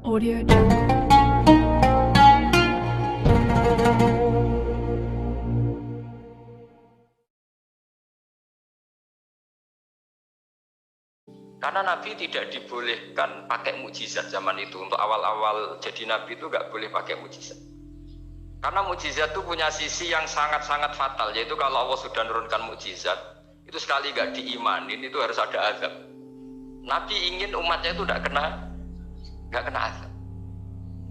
Audio Jungle. Karena Nabi tidak dibolehkan pakai mukjizat zaman itu. Untuk awal-awal jadi Nabi itu nggak boleh pakai mukjizat. Karena mukjizat itu punya sisi yang sangat-sangat fatal, yaitu kalau Allah sudah menurunkan mukjizat, itu sekali nggak diimanin itu harus ada azab. Nabi ingin umatnya itu nggak kena azab.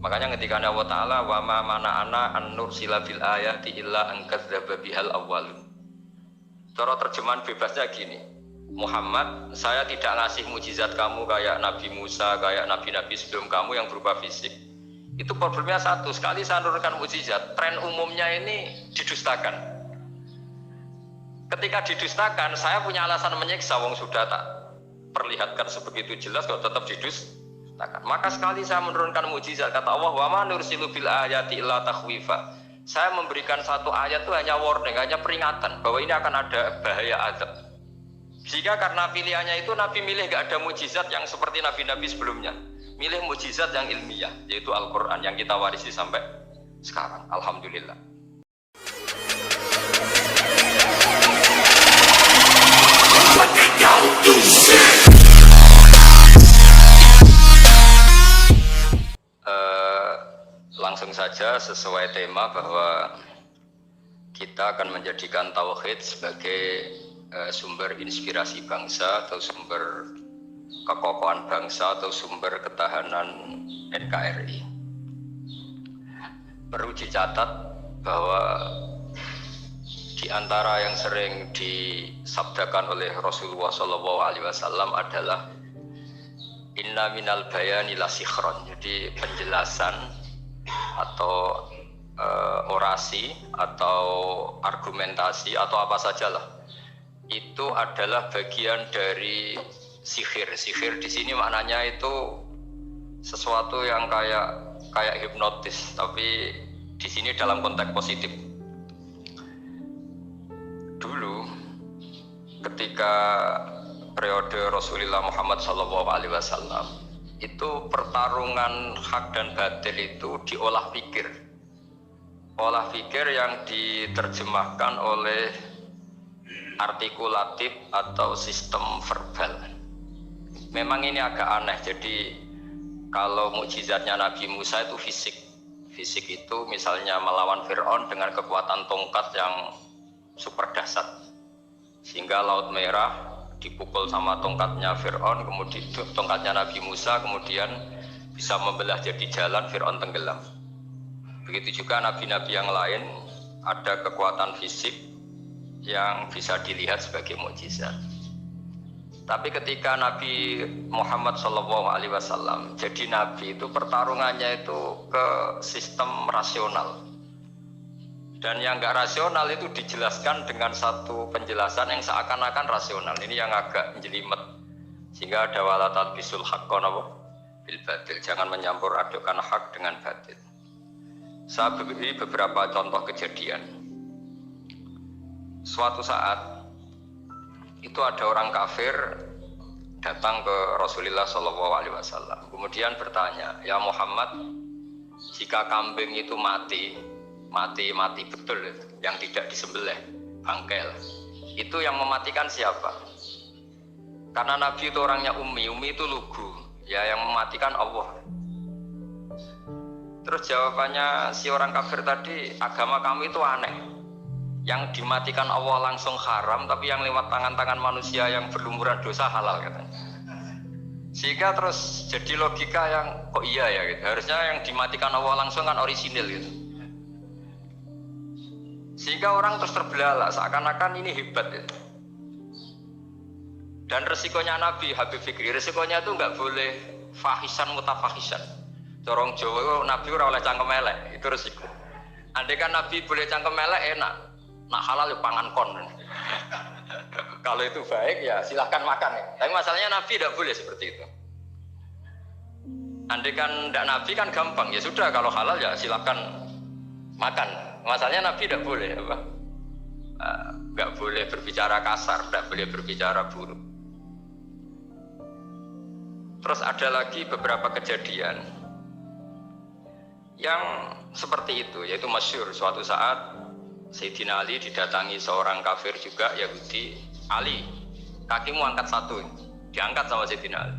Makanya ketika Allah Ta'ala wa ma mana'ana an nursila bil ayati illa an kadzdzaba bihal awwalun. Cara terjemahan bebasnya gini, Muhammad, saya tidak ngasih mukjizat kamu kayak Nabi Musa, kayak nabi-nabi sebelum kamu yang berupa fisik. Itu problemnya satu, sekali saya menurunkan mukjizat, tren umumnya ini didustakan. Ketika didustakan, saya punya alasan menyiksa, wong sudah tak perlihatkan sebegitu jelas kalau tetap didustakan. Maka sekali saya menurunkan mukjizat, kata Allah, wa ma nursilu bil ayati illa takhwifa. Saya memberikan satu ayat itu hanya warning, hanya peringatan bahwa ini akan ada bahaya azab. Sehingga karena pilihannya itu Nabi milih gak ada mukjizat yang seperti nabi-nabi sebelumnya, milih mukjizat yang ilmiah, yaitu Al-Quran yang kita warisi sampai sekarang. Alhamdulillah. Langsung saja sesuai tema bahwa kita akan menjadikan tauhid sebagai sumber inspirasi bangsa atau sumber kekokohan bangsa atau sumber ketahanan NKRI. Perlu dicatat bahwa di antara yang sering disabdakan oleh Rasulullah SAW adalah inna minal bayani la sikhron. Jadi penjelasan atau orasi atau argumentasi atau apa sajalah itu adalah bagian dari sihir. Sihir di sini maknanya itu sesuatu yang kayak hipnotis, tapi di sini dalam konteks positif. Dulu ketika periode Rasulullah Muhammad SAW itu pertarungan hak dan batil itu diolah pikir. Olah pikir yang diterjemahkan oleh artikulatif atau sistem verbal. Memang ini agak aneh. Jadi kalau mukjizatnya Nabi Musa itu fisik. Fisik itu misalnya melawan Fir'aun dengan kekuatan tongkat yang super dahsyat. Sehingga Laut Merah dipukul sama tongkatnya Fir'aun, kemudian tongkatnya Nabi Musa kemudian bisa membelah jadi jalan, Fir'aun tenggelam. Begitu juga nabi-nabi yang lain ada kekuatan fisik yang bisa dilihat sebagai mukjizat. Tapi ketika Nabi Muhammad SAW jadi nabi itu pertarungannya itu ke sistem rasional. Dan yang nggak rasional itu dijelaskan dengan satu penjelasan yang seakan-akan rasional. Ini yang agak jelimet. Sehingga ada wala talbisul haqqo bil batil. Jangan menyampur adukkan hak dengan batil. Saya beri beberapa contoh kejadian. Suatu saat itu ada orang kafir datang ke Rasulullah SAW. Kemudian bertanya, ya Muhammad, jika kambing itu mati betul, yang tidak disembelih, bangkel, itu yang mematikan siapa? Karena Nabi itu orangnya ummi itu lugu, ya yang mematikan Allah. Terus jawabannya si orang kafir tadi, agama kamu itu aneh, yang dimatikan Allah langsung haram, tapi yang lewat tangan-tangan manusia yang berlumuran dosa halal, katanya. Sehingga terus jadi logika yang kok iya ya gitu. Harusnya yang dimatikan Allah langsung kan orisinil gitu. Sehingga orang terus terbelalak seakan-akan ini hebat ya. Dan resikonya Nabi Habib Fikri, resikonya itu nggak boleh fahisan mutafahisan. Corong Jawa Nabi ora oleh cangkem elek, itu resiko. Andai kan Nabi boleh cangkem elek enak, nak halal ya pangan kon. Kalau itu baik ya silahkan makan ya. Tapi masalahnya Nabi tidak boleh seperti itu. Andai kan tidak Nabi kan gampang, ya sudah kalau halal ya silahkan makan. Masalahnya Nabi tidak boleh apa? Nggak boleh berbicara kasar, tidak boleh berbicara buruk. Terus ada lagi beberapa kejadian yang seperti itu, yaitu masyhur suatu saat Sayyidina Ali didatangi seorang kafir juga Yahudi. Ali, kakimu angkat satu, diangkat sama Sayyidina Ali.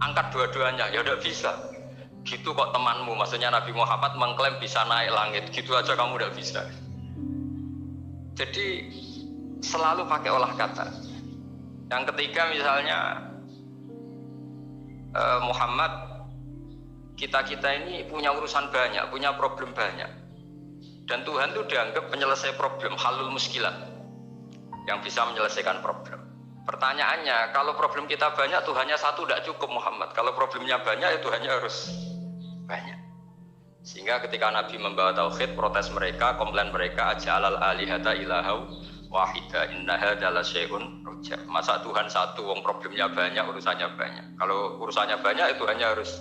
Angkat dua-duanya, ya udah bisa. Gitu kok temanmu, maksudnya Nabi Muhammad mengklaim bisa naik langit, gitu aja kamu udah bisa. Jadi selalu pakai olah kata. Yang ketiga misalnya Muhammad, kita ini punya urusan banyak, punya problem banyak, dan Tuhan itu dianggap penyelesai problem, halul muskilat, yang bisa menyelesaikan problem. Pertanyaannya, kalau problem kita banyak, Tuhannya satu tidak cukup Muhammad. Kalau problemnya banyak, ya Tuhannya harus banyak. Sehingga ketika Nabi membawa tauhid, protes mereka, komplain mereka, aja'alal alihata ilahau wahida innaha adalah syai'un rujak. Masa Tuhan satu, wong problemnya banyak, urusannya banyak. Kalau urusannya banyak, itu hanya harus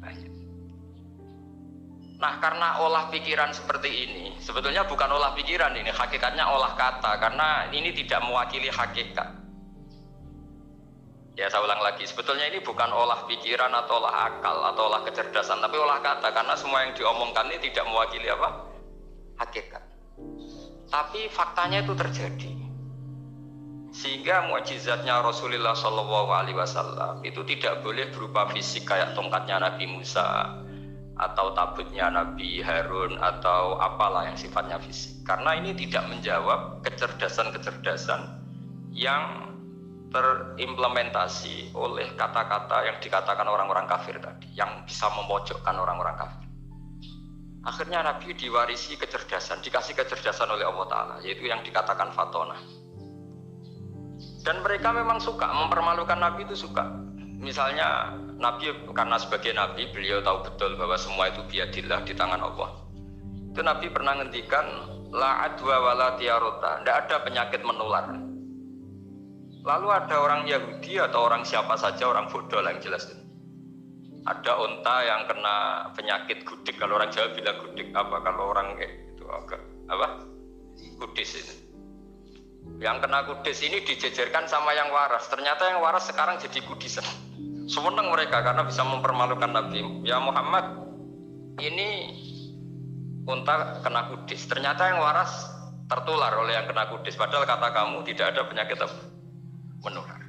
banyak. Nah, karena olah pikiran seperti ini, sebetulnya bukan olah pikiran ini, hakikatnya olah kata, karena ini tidak mewakili hakikat. Ya, saya ulang lagi, sebetulnya ini bukan olah pikiran atau olah akal atau olah kecerdasan, tapi olah kata, karena semua yang diomongkan ini tidak mewakili apa? Hakikat. Tapi faktanya itu terjadi. Sehingga mukjizatnya Rasulullah SAW itu tidak boleh berupa fisik kayak tongkatnya Nabi Musa atau tabutnya Nabi Harun atau apalah yang sifatnya fisik. Karena ini tidak menjawab kecerdasan-kecerdasan yang terimplementasi oleh kata-kata yang dikatakan orang-orang kafir tadi, yang bisa memojokkan orang-orang kafir. Akhirnya Nabi diwarisi kecerdasan, dikasih kecerdasan oleh Allah Ta'ala, yaitu yang dikatakan fatona. Dan mereka memang suka, mempermalukan Nabi itu suka. Misalnya Nabi, karena sebagai Nabi, beliau tahu betul bahwa semua itu biadillah, di tangan Allah. Itu Nabi pernah ngendikan, la adwa wala tiarota, tidak ada penyakit menular. Lalu ada orang Yahudi atau orang siapa saja, orang bodoh lah yang jelas itu. Ada unta yang kena penyakit gudik, kalau orang Jawa bilang gudik apa, kalau orang itu agak apa? Kudis ini. Yang kena kudis ini dijejerkan sama yang waras. Ternyata yang waras sekarang jadi kudisan. Senang mereka karena bisa mempermalukan Nabi. Ya Muhammad, ini unta kena kudis. Ternyata yang waras tertular oleh yang kena kudis. Padahal kata kamu tidak ada penyakit menular.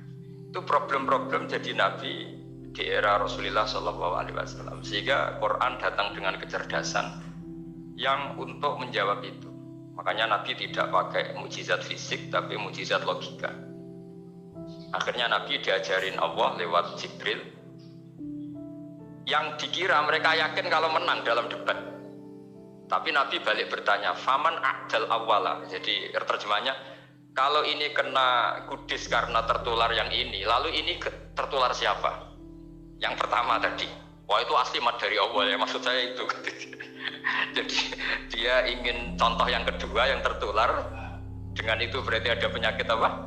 Itu problem-problem jadi Nabi di era Rasulullah SAW. Sehingga Quran datang dengan kecerdasan yang untuk menjawab itu. Makanya Nabi tidak pakai mukjizat fisik, tapi mukjizat logika. Akhirnya Nabi diajarin Allah lewat Jibril, yang dikira mereka yakin kalau menang dalam debat. Tapi Nabi balik bertanya, faman a'dal awwala. Jadi terjemahnya, kalau ini kena kudis karena tertular yang ini, lalu ini tertular siapa? Yang pertama tadi. Wah, itu asli mat dari Allah ya, maksud saya itu. Jadi dia ingin contoh yang kedua yang tertular, dengan itu berarti ada penyakit apa?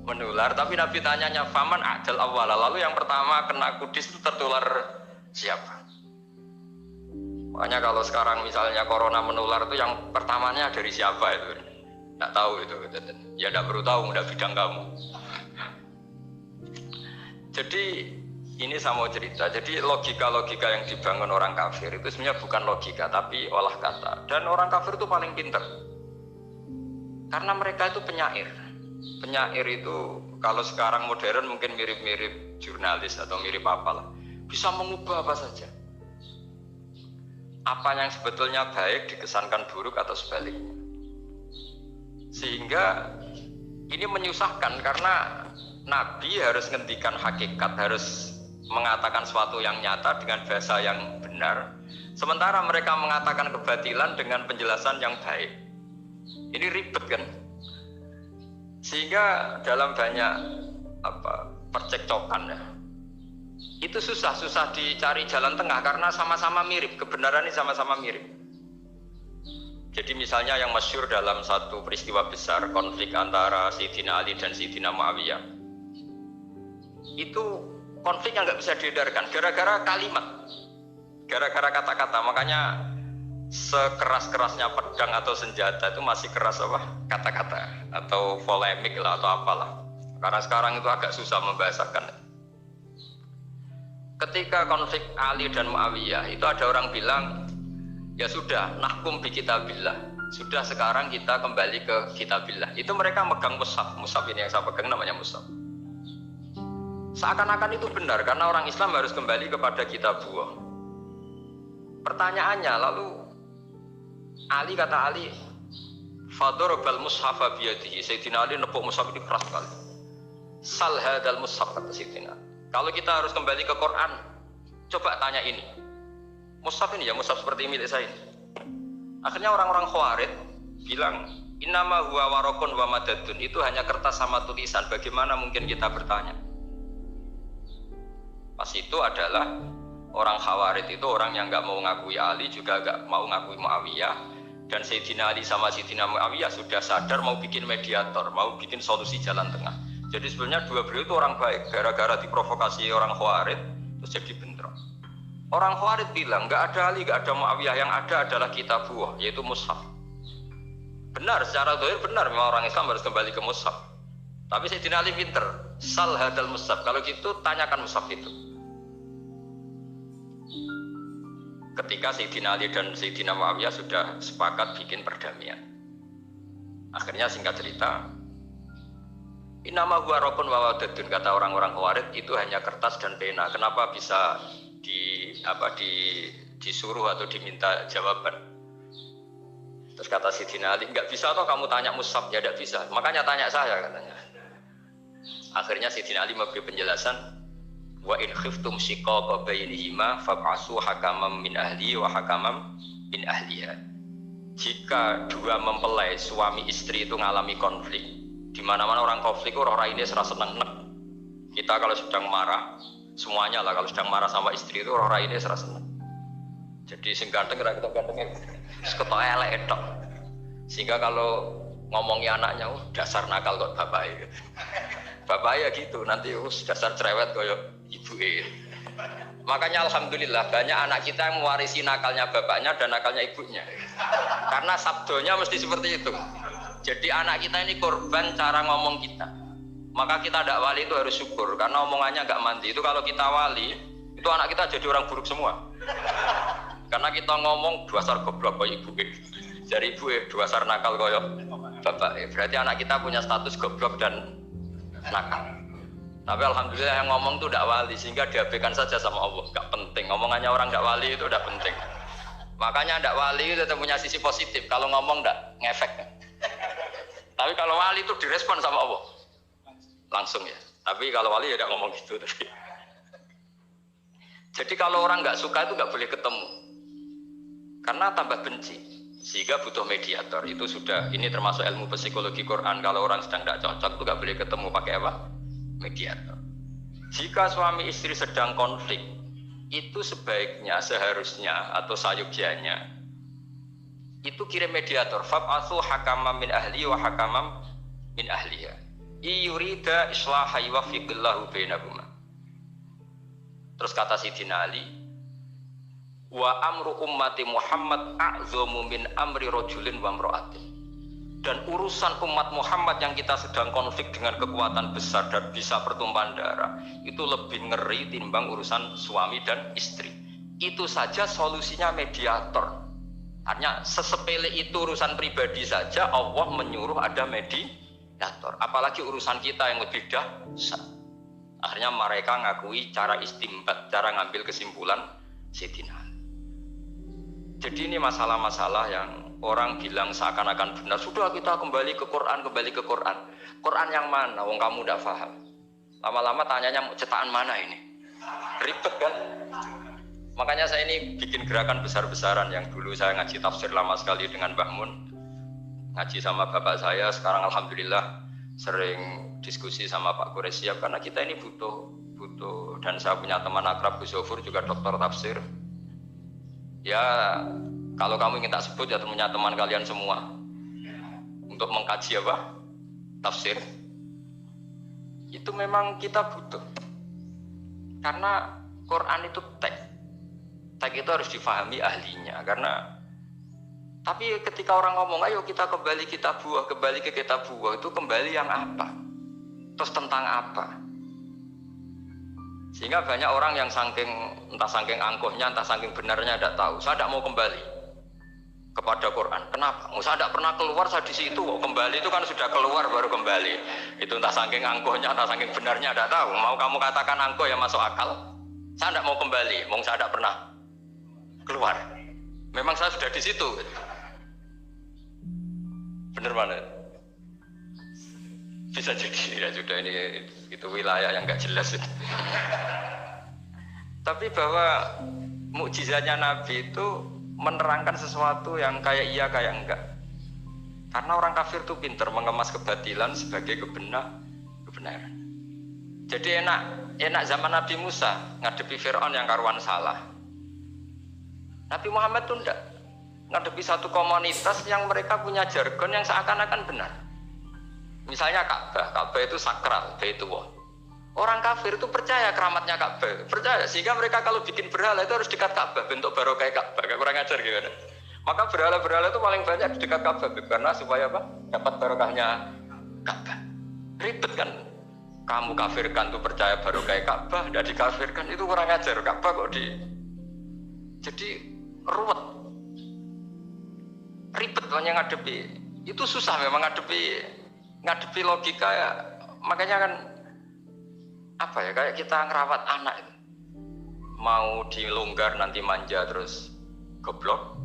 Menular. Tapi Nabi tanyanya, faman a'dal awwala, lalu yang pertama kena kudis itu tertular siapa? Makanya kalau sekarang misalnya corona menular itu yang pertamanya dari siapa itu? Nggak tahu itu, ya nggak perlu tahu, udah bidang kamu. Jadi ini saya mau cerita. Jadi logika-logika yang dibangun orang kafir itu sebenarnya bukan logika, tapi olah kata. Dan orang kafir itu paling pintar, karena mereka itu penyair. Penyair itu kalau sekarang modern mungkin mirip-mirip jurnalis atau mirip apalah, bisa mengubah apa saja. Apa yang sebetulnya baik dikesankan buruk atau sebaliknya. Sehingga ini menyusahkan karena Nabi harus ngendikan hakikat, harus mengatakan sesuatu yang nyata dengan bahasa yang benar. Sementara mereka mengatakan kebatilan dengan penjelasan yang baik. Ini ribet kan? Sehingga dalam banyak percekcokan ya, itu susah dicari jalan tengah karena sama-sama mirip, kebenaran ini sama-sama mirip. Jadi misalnya yang masyhur dalam satu peristiwa besar, konflik antara Sayyidina Ali dan Sayyidina Muawiyah, itu konflik yang nggak bisa diedarkan gara-gara kalimat, gara-gara kata-kata. Makanya sekeras-kerasnya pedang atau senjata itu masih keras apa? Kata-kata atau polemik lah atau apalah. Karena sekarang itu agak susah membahasakan. Ketika konflik Ali dan Muawiyah itu ada orang bilang Ya sudah, nahkum bi kitabillah. Sudah sekarang kita kembali ke kitabillah. Itu mereka megang mushaf. Mushaf ini yang saya pegang namanya mushaf. Seakan-akan itu benar karena orang Islam harus kembali kepada kitabullah. Pertanyaannya lalu Ali kata Ali, Fadorobal mushafa biyadihi. Sayyidina Ali nepuk mushaf ini keras sekali. Sal hadal mushaf kata Sayyidina. Kalau kita harus kembali ke Quran, coba tanya ini. Mushaf ini ya, mushaf seperti milik saya ini. Akhirnya orang-orang Khawarij bilang, innama huwa warokun wa madadun. Itu hanya kertas sama tulisan. Bagaimana mungkin kita bertanya? Pas itu adalah orang Khawarij itu orang yang nggak mau ngakui Ali, juga nggak mau ngakui Muawiyah. Dan Sayyidina Ali sama Sayyidina Muawiyah sudah sadar mau bikin mediator, mau bikin solusi jalan tengah. Jadi sebenarnya dua beliau itu orang baik, gara-gara diprovokasi orang Khawarij terus jadi bentrok. Orang Khawarij bilang nggak ada Ali, nggak ada Muawiyah, yang ada adalah kitabullah, yaitu mushaf. Benar, secara zahir benar, memang orang Islam harus kembali ke mushaf. Tapi Sayyidina Ali pinter, sal hadal mushaf. Kalau gitu tanyakan mushaf itu. Ketika Sayyidina Ali dan Sayyidina Muawiyah sudah sepakat bikin perdamaian. Akhirnya singkat cerita, innama huwa rokun wa wadadun, kata orang-orang Khawarij itu hanya kertas dan pena. Kenapa bisa disuruh atau diminta jawaban? Terus kata Sayyidina Ali, enggak bisa toh kamu tanya mushaf, ya enggak bisa. Makanya tanya saya katanya. Akhirnya Sayyidina Ali memberi penjelasan, wa in khiftum shiqaqa bainihima fab'asu hakaman min ahli wa hakaman min ahliha. Jika dua mempelai suami istri itu ngalami konflik, di mana-mana orang konflik orang ini serasa seneng. Kita kalau sedang marah, semuanya lah kalau sedang marah sama istri itu orang ini serasa seneng. Jadi sing ganteng kita gantengnya seketok elek etok. Sehingga kalau ngomongi anaknya, dasar nakal kok bapaknya gitu. Bapaknya gitu, nanti dasar cerewet koyo ibuke. Makanya alhamdulillah banyak anak kita yang mewarisi nakalnya bapaknya dan nakalnya ibunya. Karena sabdonya mesti seperti itu. Jadi anak kita ini korban cara ngomong kita. Maka kita tidak wali itu harus syukur karena omongannya nggak mandi. Itu kalau kita wali, itu anak kita jadi orang buruk semua. Karena kita ngomong dasar goblok koyo ibuke. Dari ibuke dasar nakal koyo bapak. Berarti anak kita punya status goblok dan nakal. Tapi alhamdulillah yang ngomong itu tidak wali sehingga diabaikan saja sama Allah. Gak penting. Ngomongannya orang tidak wali itu udah penting. Makanya tidak wali itu tetap punya sisi positif. Kalau ngomong tidak ngefek. Tapi kalau wali itu direspon sama Allah langsung ya. Tapi kalau wali ya tidak ngomong gitu. Jadi kalau orang nggak suka itu nggak boleh ketemu. Karena tambah benci. Sehingga butuh mediator. Itu sudah. Ini termasuk ilmu psikologi Quran. Kalau orang sedang tidak cocok itu nggak boleh ketemu pakai apa? Mediator. Jika suami istri sedang konflik, itu sebaiknya, seharusnya atau sayugyanya itu kirim mediator. Fab'atsu hakaman min ahli wa hakaman min ahliha. Yurida islaha yuwaffiqillahu bainahuma. Terus kata Sayyidina Ali, wa amru ummati Muhammad a'zamu min amri rajulin wa imra'atin. Dan urusan umat Muhammad yang kita sedang konflik dengan kekuatan besar dan bisa pertumpahan darah itu lebih ngeri timbang urusan suami dan istri. Itu saja solusinya mediator. Artinya sesepele itu urusan pribadi saja Allah menyuruh ada mediator. Apalagi urusan kita yang lebih dahsyat. Akhirnya mereka ngakui cara istimbat, cara ngambil kesimpulan Sayyidina. Jadi ini masalah-masalah yang orang bilang seakan-akan benar. Sudah kita kembali ke Quran, kembali ke Quran. Quran yang mana? Wong kamu udah paham. Lama-lama tanyanya cetakan mana ini? Ribet kan? Makanya saya ini bikin gerakan besar-besaran. Yang dulu saya ngaji tafsir lama sekali dengan Mbah Mun. Ngaji sama bapak saya. Sekarang alhamdulillah sering diskusi sama Pak Quraisyab. Karena kita ini butuh. Dan saya punya teman akrab Gus Zofur juga dokter tafsir. Ya kalau kamu ingin tak sebut ya punya teman kalian semua untuk mengkaji apa? Tafsir. Itu memang kita butuh. Karena Quran itu teks. Teks itu harus difahami ahlinya. Karena tapi ketika orang ngomong ayo kita kembali kitabullah, kembali ke kitabullah, itu kembali yang apa? Terus tentang apa? Sehingga banyak orang yang entah saking angkuhnya, entah saking benarnya tidak tahu. Saya tidak mau kembali. kepada Quran. Kenapa? Musa tidak pernah keluar, saya di situ. Kembali itu kan sudah keluar baru kembali. Itu entah saking angkuhnya, entah saking benarnya, tidak tahu. Mau kamu katakan angkuh ya masuk akal. Saya tidak mau kembali, mau saya tidak pernah keluar. Memang saya sudah di situ. Bener mana? Bisa jadi ya sudah ini itu wilayah yang nggak jelas. Tapi bahwa mukjizatnya Nabi itu menerangkan sesuatu yang kayak iya kayak enggak. Karena orang kafir itu pintar mengemas kebatilan sebagai kebenaran. Jadi enak zaman Nabi Musa ngadepi Fir'aun yang karuan salah. Nabi Muhammad itu enggak. Ngadepi satu komunitas yang mereka punya jargon yang seakan-akan benar. Misalnya Ka'bah itu sakral, Baitullah. Orang kafir itu percaya keramatnya Ka'bah, percaya sehingga mereka kalau bikin berhala itu harus dekat Ka'bah, bentuk barokah Ka'bah. Kayak kurang ajar gimana? Maka berhala-berhala itu paling banyak di dekat Ka'bah karena supaya apa? Dapat barokahnya Ka'bah. Ribet kan? Kamu kafirkan tuh percaya barokah Ka'bah, tidak dikafirkan itu kurang ajar. Ka'bah kok jadi ruwet. Ribet banyak ngadepi. Itu susah memang ngadepi logika ya. Makanya kan apa ya, kayak kita ngerawat anak itu. Mau dilonggar nanti manja terus goblok,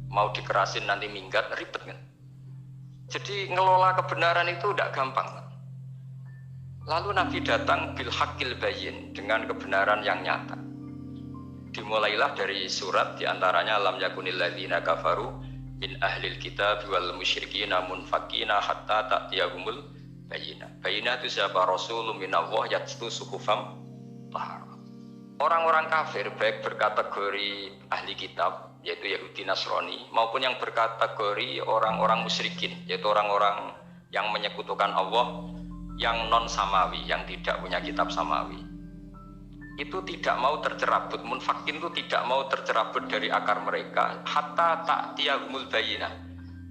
mau dikerasin nanti minggat, ribet kan. Jadi ngelola kebenaran itu tidak gampang. Lalu Nabi datang bil haqqil bayyin, dengan kebenaran yang nyata. Dimulailah dari surat diantaranya lam yakunil ladzina kafaru min ahlil kitab wal musyrikin munfakina hatta ta'tiyahumul bayyinah. Bayyinah itu siapa? Rasulun minallah yatlu suhufam tahar. Orang-orang kafir baik berkategori ahli kitab yaitu Yahudi Nasrani maupun yang berkategori orang-orang musyrikin yaitu orang-orang yang menyekutukan Allah yang non samawi, yang tidak punya kitab samawi, itu tidak mau tercerabut. Munfakin itu tidak mau tercerabut dari akar mereka hatta ta'tiyahumul bayyinah,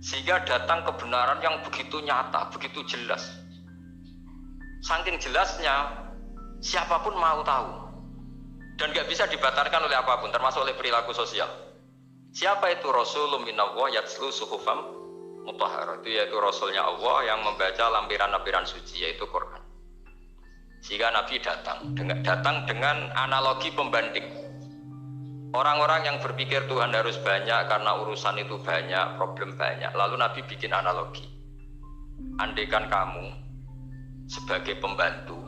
sehingga datang kebenaran yang begitu nyata, begitu jelas. Saking jelasnya siapapun mau tahu dan gak bisa dibatalkan oleh apapun, termasuk oleh perilaku sosial. Siapa itu? Rasulun minallah yatlu suhufam mutahharah, itu yaitu Rasulnya Allah yang membaca lampiran-lampiran suci, yaitu Quran. Sehingga Nabi datang dengan analogi pembanding. Orang-orang yang berpikir Tuhan harus banyak karena urusan itu banyak, problem banyak. Lalu Nabi bikin analogi. Andaikan kamu sebagai pembantu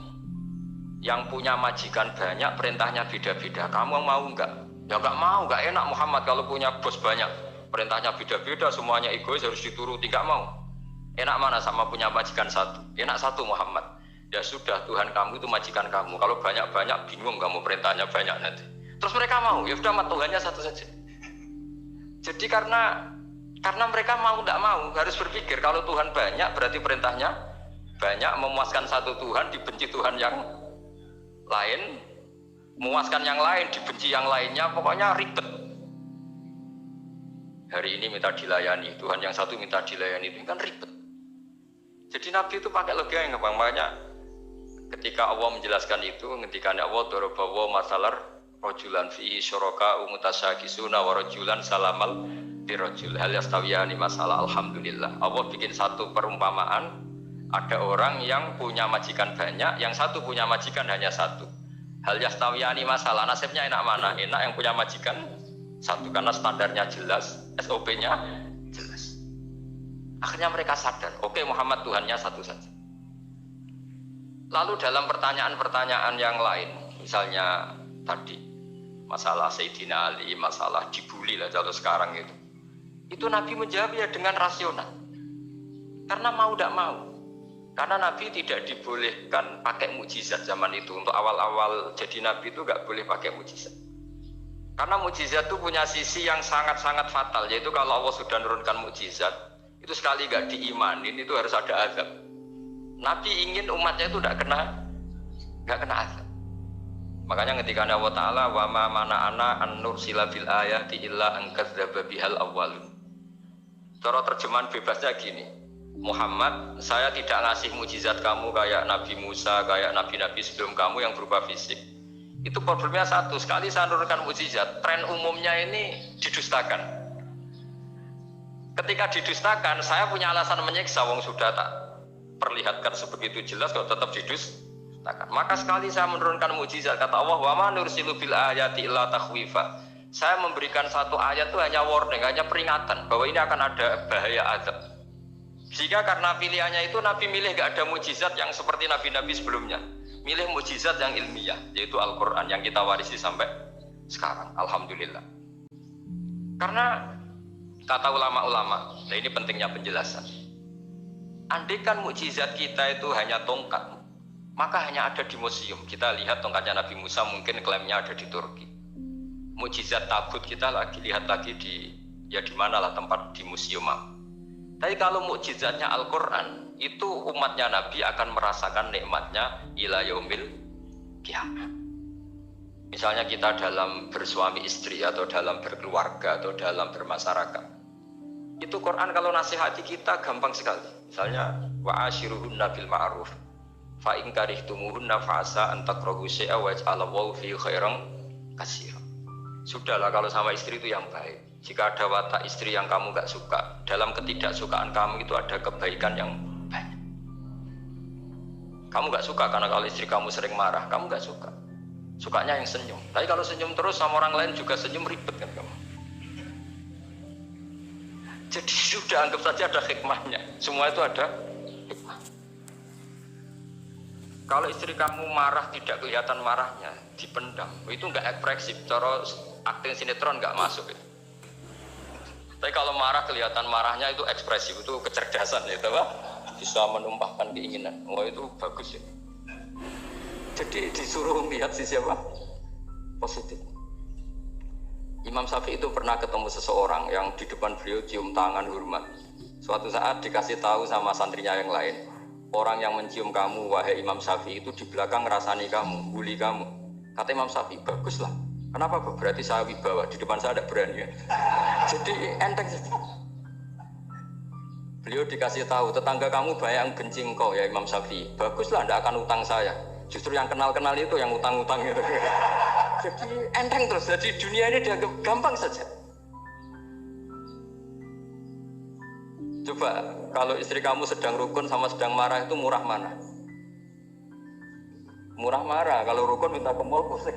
yang punya majikan banyak, perintahnya beda-beda, kamu mau enggak? Ya enggak mau, enggak enak Muhammad kalau punya bos banyak. Perintahnya beda-beda, semuanya egois harus dituruti, enggak mau. Enak mana sama punya majikan satu? Enak satu Muhammad. Ya sudah, Tuhan kamu itu majikan kamu. Kalau banyak-banyak bingung kamu perintahnya banyak nanti. Terus mereka mau, ya sudah Tuhannya satu saja. Jadi karena mereka mau enggak mau, harus berpikir kalau Tuhan banyak berarti perintahnya banyak, memuaskan satu Tuhan, dibenci Tuhan yang lain, memuaskan yang lain, dibenci yang lainnya, pokoknya ribet. Hari ini minta dilayani, Tuhan yang satu minta dilayani, itu kan ribet. Jadi Nabi itu pakai logika yang gampang. Makanya ketika Allah menjelaskan itu, ketika Allah dorobawa masalar rojulan fihi syuraka umutasyagisuna wa rojulan salamal dirojul hal yastawiyani masalah. Alhamdulillah Allah bikin satu perumpamaan. Ada orang yang punya majikan banyak, yang satu punya majikan hanya satu. Hal yastawiyani masalah, nasibnya enak mana? Enak yang punya majikan satu, karena standarnya jelas, SOP-nya jelas. Akhirnya mereka sadar, oke, Muhammad Tuhannya satu saja. Lalu dalam pertanyaan-pertanyaan yang lain, misalnya tadi masalah Sayyidina Ali, masalah dibully lah kalau sekarang itu Nabi menjawab ya dengan rasional. Karena mau tidak mau. Karena Nabi tidak dibolehkan pakai mukjizat zaman itu. Untuk awal-awal jadi Nabi itu nggak boleh pakai mukjizat. Karena mukjizat itu punya sisi yang sangat-sangat fatal, yaitu kalau Allah sudah menurunkan mukjizat, itu sekali nggak diimanin itu harus ada azab. Nabi ingin umatnya itu nggak kena azab. Makanya ketika Allah Taala wa ma mana'ana an nursila bil ayati illa an kadzdzaba bihal awwalun. Cara terjemahan bebasnya gini, Muhammad, saya tidak ngasih mukjizat kamu kayak Nabi Musa, kayak nabi-nabi sebelum kamu yang berupa fisik. Itu problemnya satu, sekali saya menurunkan mukjizat, tren umumnya ini didustakan. Ketika didustakan, saya punya alasan menyiksa, wong sudah tak perlihatkan sebegitu jelas kalau tetap didustakan. Maka sekali saya menurunkan mukjizat, kata Allah, wa ma nursilu bil ayati illa takhwifa. Saya memberikan satu ayat itu hanya warning, hanya peringatan bahwa ini akan ada bahaya azab. Sehingga karena pilihannya itu Nabi milih gak ada mukjizat yang seperti nabi-nabi sebelumnya. Milih mukjizat yang ilmiah, yaitu Al-Quran yang kita warisi sampai sekarang. Alhamdulillah. Karena kata ulama-ulama, nah ini pentingnya penjelasan. Andaikan mukjizat kita itu hanya tongkat, maka hanya ada di museum. Kita lihat tongkatnya Nabi Musa, mungkin klaimnya ada di Turki. Mukjizat tabut kita lihat lagi di mana lah tempat di museum. Tapi kalau mukjizatnya Al-Quran, itu umatnya Nabi akan merasakan nikmatnya ila yaumil kiamat. Misalnya kita dalam bersuami istri atau dalam berkeluarga atau dalam bermasyarakat, itu Quran kalau nasihati kita gampang sekali. Misalnya wa ashiruhunna bil ma'ruf fa in karihtumuhunna fa asa an takrahu syai'a wa yaj'alallahu fi khairan katsira. Sudahlah kalau sama istri itu yang baik. Jika ada watak istri yang kamu gak suka, dalam ketidaksukaan kamu itu ada kebaikan yang banyak. Kamu gak suka karena kalau istri kamu sering marah, kamu gak suka. Sukanya yang senyum. Tapi kalau senyum terus sama orang lain juga senyum, ribet kan kamu. Jadi sudah anggap saja ada hikmahnya. Semua itu ada hikmah. Kalau istri kamu marah tidak kelihatan marahnya, dipendam, itu nggak ekspresif. Cara akting sinetron nggak masuk itu. Tapi kalau marah kelihatan marahnya itu ekspresif, itu kecerdasan ya, Pak. Bisa menumpahkan keinginan. Wah itu bagus ya. Jadi disuruh lihat sisi apa? Positif. Imam Syafi'i itu pernah ketemu seseorang yang di depan beliau cium tangan hormat. Suatu saat dikasih tahu sama santrinya yang lain, orang yang mencium kamu wahai Imam Syafi'i itu di belakang ngerasani kamu, bully kamu. Kata Imam Syafi'i, baguslah. Kenapa? Berarti saya wibawa, di depan saya ada berani ya. Jadi enteng sih. Beliau dikasih tahu, tetangga kamu banyak yang benci engkau ya Imam Syafi'i. Baguslah, tidak akan utang saya. Justru yang kenal-kenal itu yang utang-utang itu. Jadi enteng terus, jadi dunia ini dianggap gampang saja. Coba kalau istri kamu sedang rukun sama sedang marah itu murah mana? Murah marah, kalau rukun minta ke mall pusing.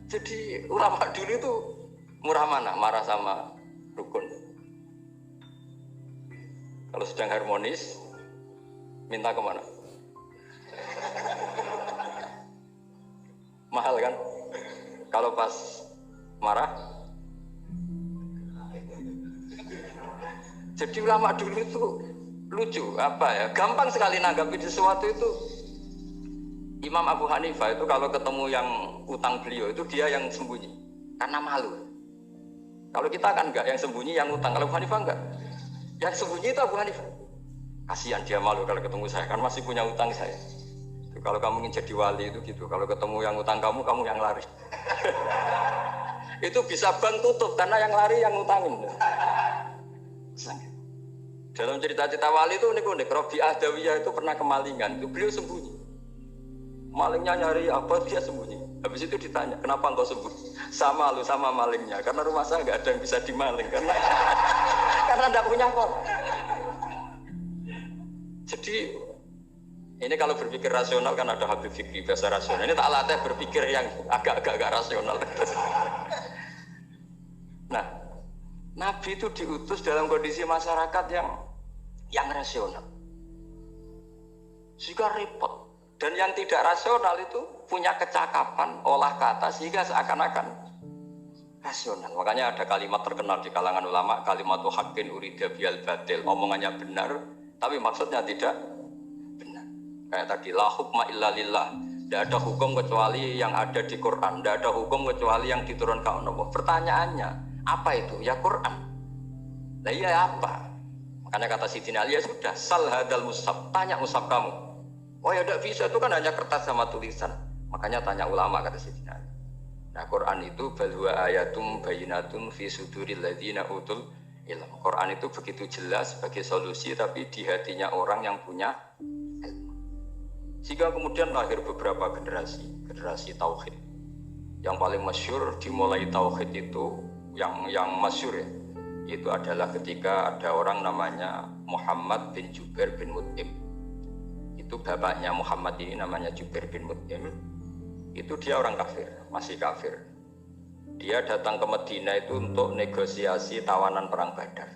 Jadi ulama dulu itu murah mana? Marah sama rukun. Kalau sedang harmonis, minta kemana? Mahal kan? Kalau pas marah. Jadi ulama dulu itu lucu, apa ya? Gampang sekali nanggapi sesuatu itu. Imam Abu Hanifah itu kalau ketemu yang utang beliau itu dia yang sembunyi karena malu. Kalau kita kan enggak yang sembunyi yang utang. Kalau Abu Hanifah enggak. Yang sembunyi itu Abu Hanifah. Kasihan dia malu kalau ketemu saya, kan masih punya utang saya. Kalau kamu ingin jadi wali itu gitu, kalau ketemu yang utang kamu yang lari. Itu bisa bank tutup karena yang lari yang utangin. Dalam cerita-cerita wali itu unik-unik. Rabi'ah Adawiyah itu pernah kemalingan, itu beliau sembunyi. Malingnya nyari apa, dia sembunyi. Habis itu ditanya, kenapa engkau sembunyi? Sama lu, sama malingnya. Karena rumah saya nggak ada yang bisa dimaling. Karena nggak punya kok. Jadi ini kalau berpikir rasional kan ada Habib Fikri bahasa rasional. Ini tak latih berpikir yang agak-agak rasional. Nah, Nabi itu diutus dalam kondisi masyarakat yang rasional. Sehingga repot. Dan yang tidak rasional itu punya kecakapan olah kata sehingga seakan-akan rasional. Makanya ada kalimat terkenal di kalangan ulama, kalimatu haqqin urida biyal batil. Omongannya benar, tapi maksudnya tidak benar. Kayak tadi, la hukma illa lillah. Tidak ada hukum kecuali yang ada di Quran. Tidak ada hukum kecuali yang diturunkan Allah. Pertanyaannya, apa itu? Ya Quran. Lah iya apa? Makanya kata Sidina Ali, ya sudah, sal hadal mushaf. Tanya mushaf kamu. Oh ya tidak bisa, itu kan hanya kertas sama tulisan. Makanya tanya ulama, kata Sidina Ali. Nah Quran itu balwa ayatum bayinatun fi suduril ladzina utul ilm. Quran itu begitu jelas sebagai solusi, tapi di hatinya orang yang punya ilmu. Sehingga kemudian lahir beberapa generasi tauhid. Yang paling masyhur dimulai tauhid itu yang masyhur ya. Itu adalah ketika ada orang namanya Muhammad bin Jubair bin Mut'im. Itu bapaknya Muhammad ini namanya Jubair bin Mut'im. Itu dia orang kafir, masih kafir. Dia datang ke Madinah itu untuk negosiasi tawanan perang Badar.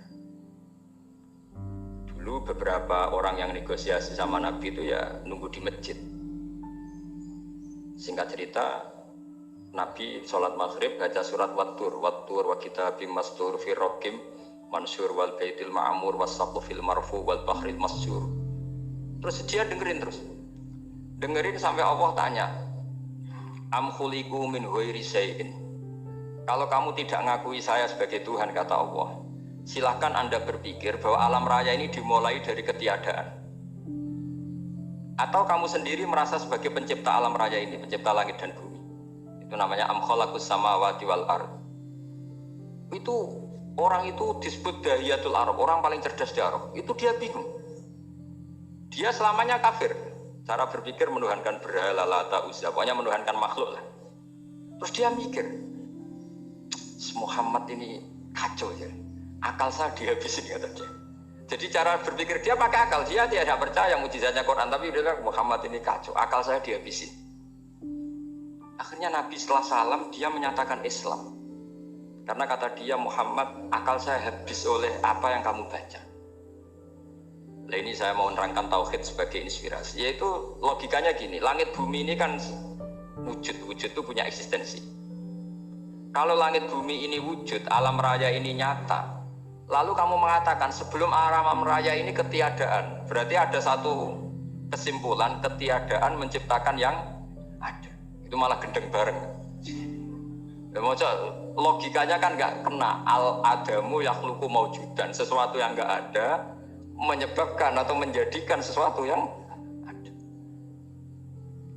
Dulu beberapa orang yang negosiasi sama Nabi itu ya nunggu di masjid. Singkat cerita, Nabi sholat maghrib baca surat Wattur wa kitabim mastur fi rokim mansur wal baitil ma'amur wasaqu fil marfu wal bahril masjur. Terus dia dengerin sampai Allah tanya, am khuliqu min ghairi syai'in. Kalau kamu tidak ngakui saya sebagai Tuhan, kata Allah, silahkan Anda berpikir bahwa alam raya ini dimulai dari ketiadaan. Atau kamu sendiri merasa sebagai pencipta alam raya ini, pencipta langit dan bumi. Itu namanya am khalaqus samawati wal ard. Itu orang itu disebut dahiyatul Arab, orang paling cerdas di Arab. Itu dia bingung. Dia selamanya kafir. Cara berpikir menuhankan berhala, Lata, Uzza, pokoknya menuhankan makhluk lah. Terus dia mikir, Muhammad ini kacau ya. Akal saya dihabisin, kata dia. Jadi cara berpikir dia pakai akal. Dia tidak percaya mukjizatnya Quran, tapi dia bilang Muhammad ini kacau. Akal saya dihabisin. Akhirnya Nabi setelah salam dia menyatakan Islam. Karena kata dia, Muhammad, akal saya habis oleh apa yang kamu baca. Nah ini saya mau menerangkan tauhid sebagai inspirasi. Yaitu logikanya gini, langit bumi ini kan wujud itu punya eksistensi. Kalau langit bumi ini wujud, alam raya ini nyata, lalu kamu mengatakan sebelum alam raya ini ketiadaan, berarti ada satu kesimpulan ketiadaan menciptakan yang ada. Itu malah gendeng bareng. Ya, logikanya kan nggak kena. Al-adamu yakhluqu maujudan, sesuatu yang nggak ada menyebabkan atau menjadikan sesuatu yang ada.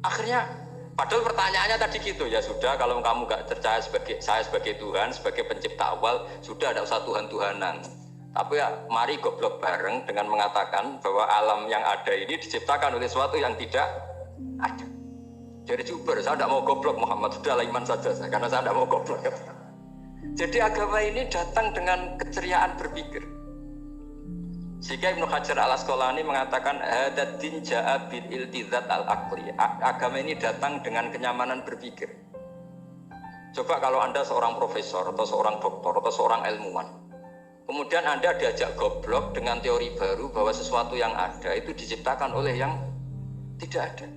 Akhirnya, padahal pertanyaannya tadi gitu, ya sudah kalau kamu nggak percaya saya sebagai Tuhan, sebagai pencipta awal, sudah ada usah Tuhan-Tuhanan. Tapi ya mari goblok bareng dengan mengatakan bahwa alam yang ada ini diciptakan oleh sesuatu yang tidak ada. Jadi Jubair, saya tidak mau goblok Muhammad, sudahlah iman saja saya, karena saya tidak mau goblok. Jadi agama ini datang dengan keceriaan berpikir. Sehingga Ibnu Hajar al-Asqalani mengatakan hadatin ja'a bil iltizat al-aqli. Agama ini datang dengan kenyamanan berpikir. Coba kalau Anda seorang profesor atau seorang doktor atau seorang ilmuwan, kemudian Anda diajak goblok dengan teori baru bahwa sesuatu yang ada itu diciptakan oleh yang tidak ada.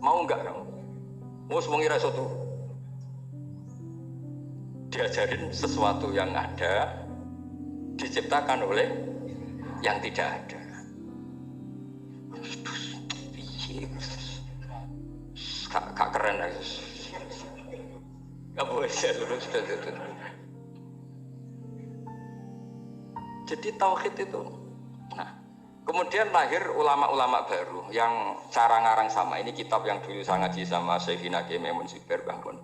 Mau enggak kamu? Mau semuanya rasa tuh diajarin sesuatu yang ada diciptakan oleh yang tidak ada. Kak keren aja. Gak boleh ya, sudah. Jadi tauhid itu. Nah, kemudian lahir ulama-ulama baru yang cara ngarang sama. Ini kitab yang dulu saya ngaji sama Syekhina Kiai Maimun Zubair Mbah Mun.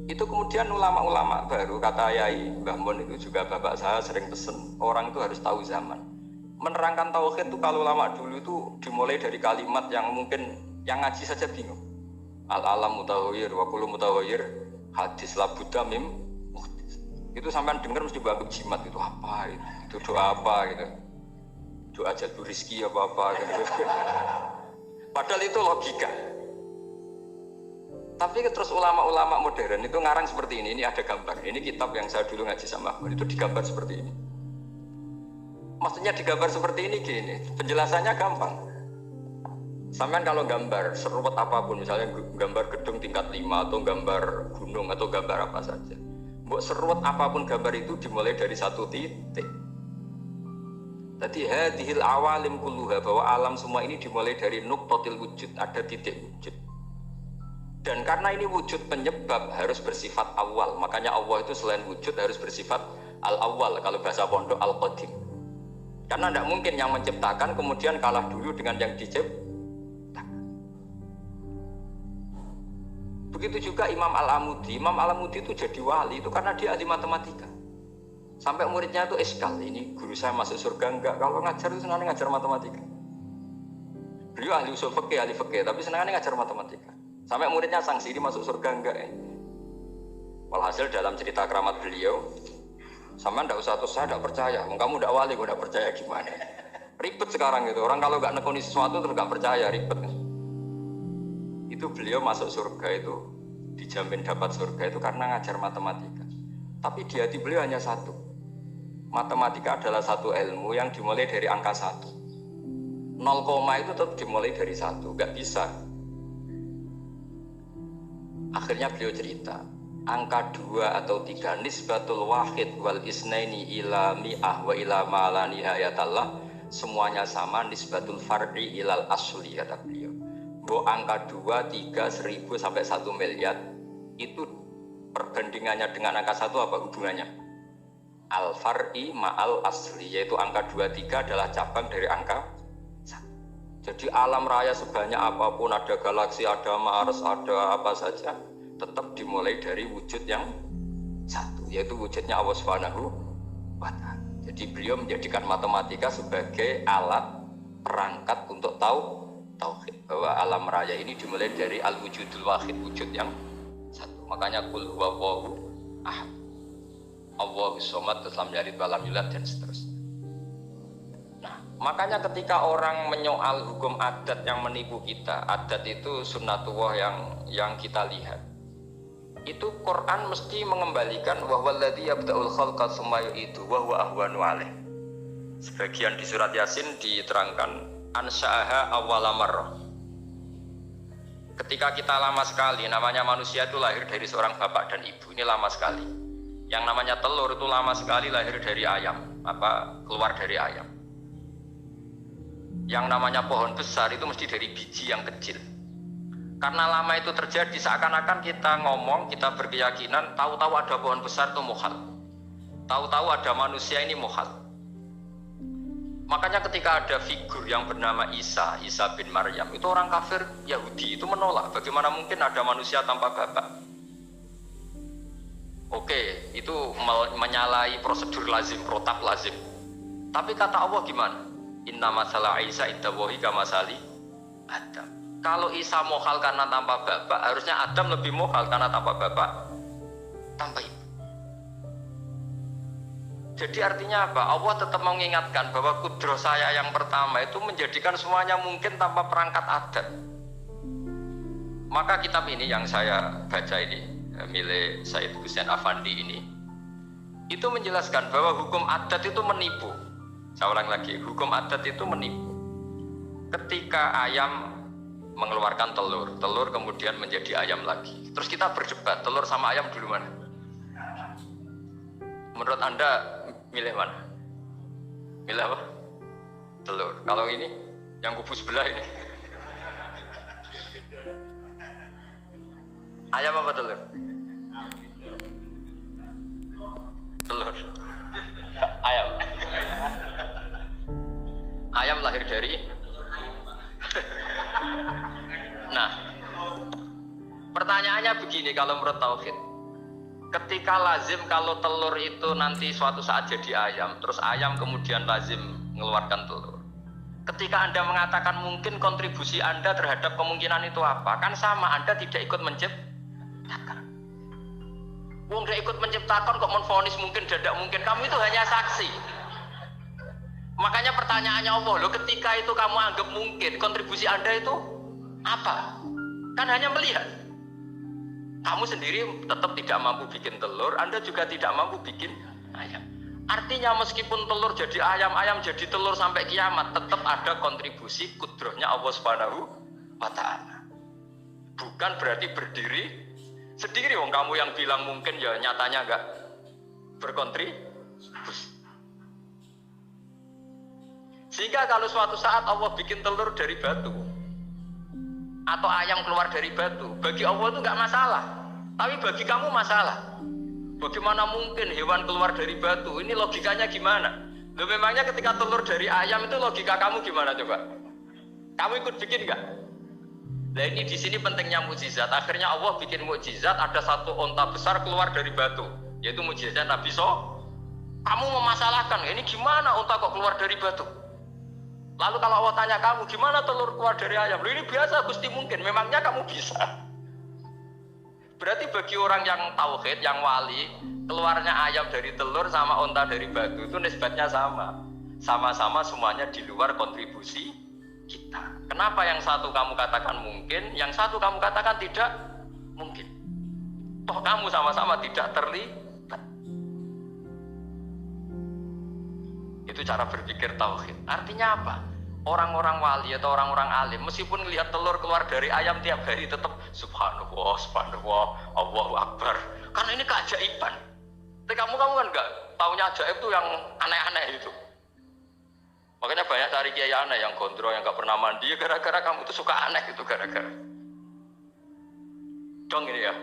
Itu kemudian ulama-ulama baru, kata Yai Mbah Mun itu juga bapak saya sering pesen, orang itu harus tahu zaman. Menerangkan tauhid itu kalau ulama dulu itu dimulai dari kalimat yang mungkin yang ngaji saja bingung. Al-alam mutawir wa kullu mutawir hadis la buddha mim. Itu sampean dengar mesti bangun jimat, itu apa itu doa apa gitu. Doa jalbu rizki apa gitu. Padahal itu logika. Tapi terus ulama-ulama modern itu ngarang seperti ini ada gambar. Ini kitab yang saya dulu ngaji sama Ahmad, itu digambar seperti ini. Maksudnya digambar seperti ini gini, penjelasannya gampang. Sampean kalau gambar seruat apapun, misalnya gambar gedung tingkat 5 atau gambar gunung atau gambar apa saja, mbok seruat apapun gambar itu dimulai dari satu titik. Tadi hadhil awalim kulluha, bahwa alam semua ini dimulai dari nuqtatil wujud, ada titik wujud. Dan karena ini wujud penyebab harus bersifat awal, makanya Allah itu selain wujud harus bersifat al-awwal, kalau bahasa pondok al-qadim. Karena tidak mungkin yang menciptakan kemudian kalah dulu dengan yang diciptakan. Begitu juga Imam Al-Amudi. Imam Al-Amudi itu jadi wali itu karena dia ahli matematika. Sampai muridnya itu eskal, ini guru saya masuk surga enggak? Kalau ngajar itu senangnya ngajar matematika. Beliau ahli usul fikih, ahli fikih, tapi senangnya ngajar matematika. Sampai muridnya sanksi, ini masuk surga enggak? Walhasil dalam cerita keramat beliau, Sama ndak usah terus saya ndak percaya. Kamu ndak wali, gue ndak percaya gimana? Ribet sekarang gitu. Orang kalau nggak nekuni sesuatu terus nggak percaya, ribet. Itu beliau masuk surga itu dijamin dapat surga itu karena ngajar matematika. Tapi di hati beliau hanya satu. Matematika adalah satu ilmu yang dimulai dari angka 1. 0, itu tetap dimulai dari 1, nggak bisa. Akhirnya beliau cerita, angka 2 atau 3 nisbatul wahid wal isnaini ila mi'ah wa ila ma'ala nihayatallah, semuanya sama, nisbatul far'i ilal asli, kata beliau. Bahwa angka 2, 3, 1000 sampai 1 miliar itu perbandingannya dengan angka 1 apa hubungannya? Al-far'i ma'al asli, yaitu angka 2, 3 adalah cabang dari angka 1. Jadi alam raya sebanyak apapun, ada galaksi, ada Mars, ada apa saja, tetap dimulai dari wujud yang satu, yaitu wujudnya Allah Subhanahu wa Ta'ala. Jadi beliau menjadikan matematika sebagai alat perangkat untuk tahu tauhid, bahwa alam raya ini dimulai dari al-wujudul wahid, wujud yang satu. Makanya qul huwallahu ahad, Allahus somad, lam yalid walam yulad, dan seterusnya. Nah, makanya ketika orang menyoal hukum adat yang menipu kita, adat itu sunnatullah yang kita lihat, itu Quran mesti mengembalikan wahwaladzi yabda'ul khalqa tsumma yu'idu wa huwa ahwanu alaih. Sebagian di surat Yasin diterangkan ansha'aha awwala marrah. Ketika kita lama sekali, namanya manusia itu lahir dari seorang bapak dan ibu, ini lama sekali. Yang namanya telur itu lama sekali lahir dari ayam, keluar dari ayam. Yang namanya pohon besar itu mesti dari biji yang kecil. Karena lama itu terjadi, seakan-akan kita ngomong, kita berkeyakinan, tahu-tahu ada pohon besar itu muhal, tahu-tahu ada manusia ini muhal. Makanya ketika ada figur yang bernama Isa bin Maryam, itu orang kafir Yahudi itu menolak, bagaimana mungkin ada manusia tanpa bapak. Oke, itu menyalahi prosedur lazim, protap lazim. Tapi kata Allah gimana? Inna masalah Isa indallahi kamasali Adam. Kalau Isa mohal karena tanpa bapak, harusnya Adam lebih mohal karena tanpa bapak, tanpa ibu. Jadi artinya apa? Allah tetap mengingatkan bahwa kudroh saya yang pertama itu menjadikan semuanya mungkin tanpa perangkat adat. Maka kitab ini yang saya baca ini, milik Said Hussein Afandi ini, itu menjelaskan bahwa hukum adat itu menipu. Saya ulang lagi, hukum adat itu menipu. Ketika ayam mengeluarkan telur, telur kemudian menjadi ayam lagi. Terus kita berdebat, telur sama ayam dulu mana? Menurut Anda milih mana? Milih apa? Telur. Kalau ini, yang kubu sebelah ini, ayam apa telur? Telur. Ayam. Ayam lahir dari. Nah, pertanyaannya begini kalau menurut tauhid. Ketika lazim kalau telur itu nanti suatu saat jadi ayam, terus ayam kemudian lazim mengeluarkan telur. Ketika Anda mengatakan mungkin kontribusi Anda terhadap kemungkinan itu apa? Kan sama, Anda tidak ikut menciptakan. Wong gak ikut menciptakan kok menvonis mungkin dadak mungkin, kamu itu hanya saksi. Makanya pertanyaannya Allah, loh ketika itu kamu anggap mungkin, kontribusi Anda itu apa? Kan hanya melihat. Kamu sendiri tetap tidak mampu bikin telur, Anda juga tidak mampu bikin ayam. Artinya meskipun telur jadi ayam, ayam jadi telur sampai kiamat, tetap ada kontribusi kudrohnya Allah Subhanahu wa Ta'ala. Bukan berarti berdiri sendiri. Wong kamu yang bilang mungkin ya nyatanya enggak berkontribusi. Sehingga kalau suatu saat Allah bikin telur dari batu atau ayam keluar dari batu, bagi Allah itu enggak masalah. Tapi bagi kamu masalah. Bagaimana mungkin hewan keluar dari batu? Ini logikanya gimana? Loh memangnya ketika telur dari ayam itu logika kamu gimana coba? Kamu ikut bikin enggak? Nah ini di sini pentingnya mukjizat. Akhirnya Allah bikin mukjizat, ada satu onta besar keluar dari batu, yaitu mukjizat Nabi So. Kamu memasalahkan, ini gimana onta kok keluar dari batu? Lalu kalau Allah tanya kamu, gimana telur keluar dari ayam? Loh ini biasa Gusti mungkin, memangnya kamu bisa? Berarti bagi orang yang tauhid, yang wali, keluarnya ayam dari telur sama onta dari batu itu nisbatnya sama. Sama-sama semuanya di luar kontribusi kita. Kenapa yang satu kamu katakan mungkin, yang satu kamu katakan tidak mungkin? Toh kamu sama-sama tidak terlibat. Itu cara berpikir tauhid. Artinya apa? Orang-orang wali atau orang-orang alim meskipun melihat telur keluar dari ayam tiap hari tetap subhanallah, subhanallah, Allahu Akbar. Karena ini keajaiban. Tapi kamu kan enggak taunya ajaib itu yang aneh-aneh itu. Makanya banyak cari kiai aneh yang gondrong, yang enggak pernah mandi gara-gara kamu itu suka aneh itu gara-gara. Dong ini ya.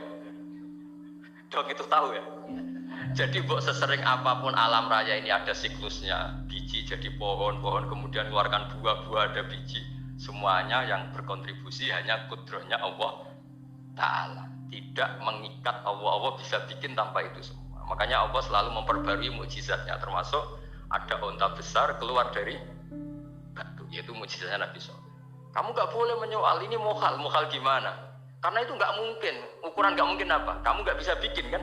Dong itu tahu ya. Jadi buat sesering apapun alam raya ini ada siklusnya, biji jadi pohon, pohon kemudian keluarkan buah-buah ada biji. Semuanya yang berkontribusi hanya kudrohnya Allah Ta'ala. Tidak mengikat Allah bisa bikin tanpa itu semua. Makanya Allah selalu memperbarui mukjizatnya, termasuk ada onta besar keluar dari batu, yaitu mukjizatnya Nabi SAW. Kamu gak boleh menyoal ini mukhal gimana? Karena itu gak mungkin, ukuran gak mungkin apa? Kamu gak bisa bikin kan?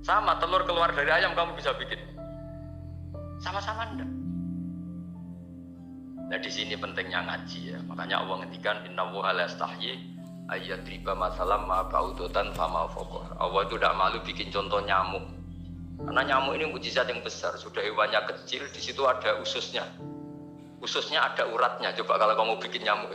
Sama telur keluar dari ayam kamu bisa bikin. Sama-sama enggak. Nah di sini pentingnya ngaji ya. Makanya Allah ngendikan innallaha la yastahyi ayyadriba masalam ma ba'udatan fama fawqa. Allah itu tidak malu bikin contoh nyamuk. Karena nyamuk ini mukjizat yang besar. Sudah hewannya kecil, di situ ada ususnya. Ususnya ada uratnya. Coba kalau kamu bikin nyamuk